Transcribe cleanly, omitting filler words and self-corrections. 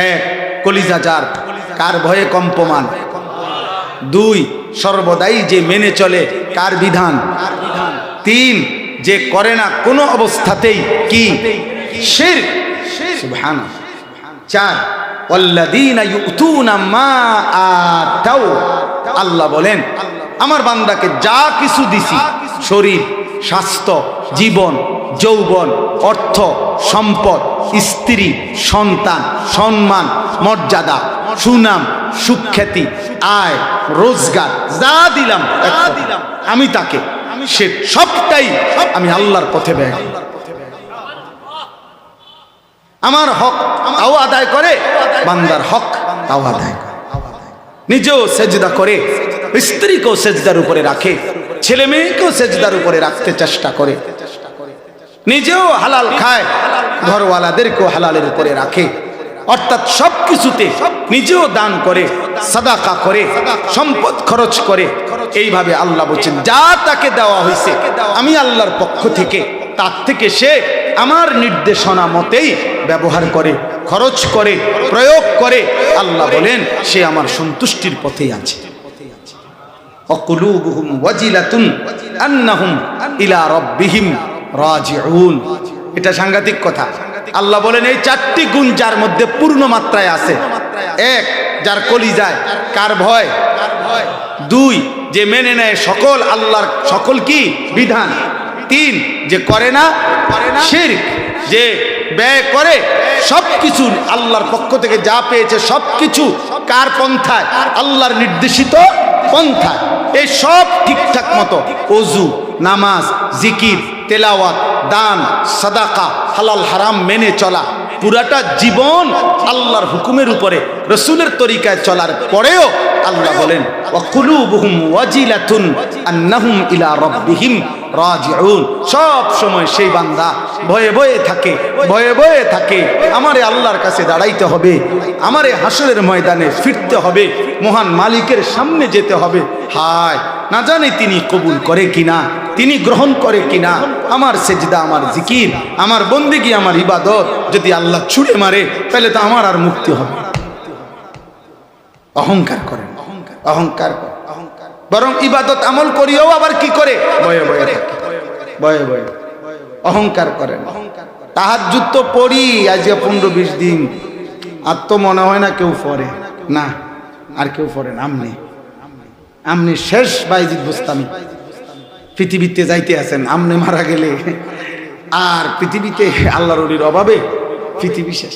এক, কলিজা যার, কার ভয়ে কম্পমান। দুই, সর্বদাই যে মেনে চলে কার বিধান। তিন, যে করে না কোনো অবস্থাতেই কি শিরক। সুবহানাল্লাহ। চার, ওয়াল্লাযীনা ইউতুনা মা আতাউ, আল্লাহ বলেন আমার বান্দাকে যা কিছু দিছি, শরীর, স্বাস্থ্য, জীবন, যৌবন, অর্থ, সম্পদ, স্ত্রী, সন্তান, সম্মান, মর্যাদা, সুনাম, সুখ্যাতি, আয়, রোজগার, যা দিলাম আমি তাকে, সে সবটাই আমি আল্লাহর পথে ব্যয়। আমার হক তাও আদায় করে, বান্দার হক তাও আদায় করে। নিজেও সেজদা করে, স্ত্রীকেও সেজদার উপরে রাখে, ছেলে মেয়েকেও সেজদার উপরে রাখতে চেষ্টা করে, নিজেও হালাল খায়, ঘরওয়ালাদেরকেও হালালের উপরে রাখে। অর্থাৎ সবকিছুতে নিজেও দান করে, সাদাকা করে, সম্পদ খরচ করে। এইভাবে আল্লাহ বলছেন যা তাকে দেওয়া হয়েছে আমি আল্লাহর পক্ষ থেকে, তার থেকে সে আমার নির্দেশনা মতেই ব্যবহার করে, খরচ করে, প্রয়োগ করে। আল্লাহ বলেন সে আমার সন্তুষ্টির পথেই আছে। অকুলুবুহুম ওয়াজিলাতুন আন্নাহুম ইলা রাব্বিহিম রাজিউন। এটা সাংঘাতিক কথা। আল্লাহ বলেন এই চারটি গুণ যার মধ্যে পূর্ণ মাত্রায় আছে। এক, যার কলিজায় কার ভয়। দুই, যে মেনে নেয় সকল আল্লাহর সকল কি বিধান। তিন, যে করে না শিরক, যে ব্যয় করে সবকিছু আল্লাহর পক্ষ থেকে যা পেয়েছে সবকিছু কার পন্থায়, আল্লাহর নির্দেশিত পন্থায়। এই সব ঠিকঠাক মতো ওযু, নামাজ, জিকির, তেলাওয়াত, দান, সাদাকা, হালাল হারাম মেনে চলা, পুরাটা জীবন আল্লাহর হুকুমের উপরে রাসূলের তরিকায় চলার পরেও আল্লাহ বলেন ওয়াকুলুবুহুম ওয়াজিলাতুন আন্নাহুম ইলা রাব্বিহিম রাজিউন। সব সময় সেই বান্দা ভয়ে ভয়ে থাকে, ভয়ে ভয়ে থাকে আমারে আল্লাহর কাছে দাঁড়াইতে হবে, আমারে হাসরের ময়দানে ফিরতে হবে, মহান মালিকের সামনে যেতে হবে। হায় না জানি তিনি কবুল করে কিনা, তিনি গ্রহণ করে কিনা। আমার সেজদা, আমার জিকির, আমার বন্দেগী, আমার ইবাদত যদি আল্লাহ ছুঁড়ে মারে তাহলে তো আমার আর মুক্তি হবে। অহংকার করেন, অহংকার করে, বরং ইবাদত আমল করিও আবার কি করে ভয়ে ভয়ে থাকে, ভয়ে ভয়ে অহংকার করেন। তাহাজ্জুদ তো পড়ি আজ 15-20 দিন, আর তো মনে হয় না কেউ পড়ে না, আর কেউ পড়ে না। আমনি শেষ বাইজিদ বুস্তামি, পৃথিবীতে যাইতে আছেন, আমনে মারা গেলে আর পৃথিবীতে আল্লাহর ওলির অভাবে পৃথিবী শেষ।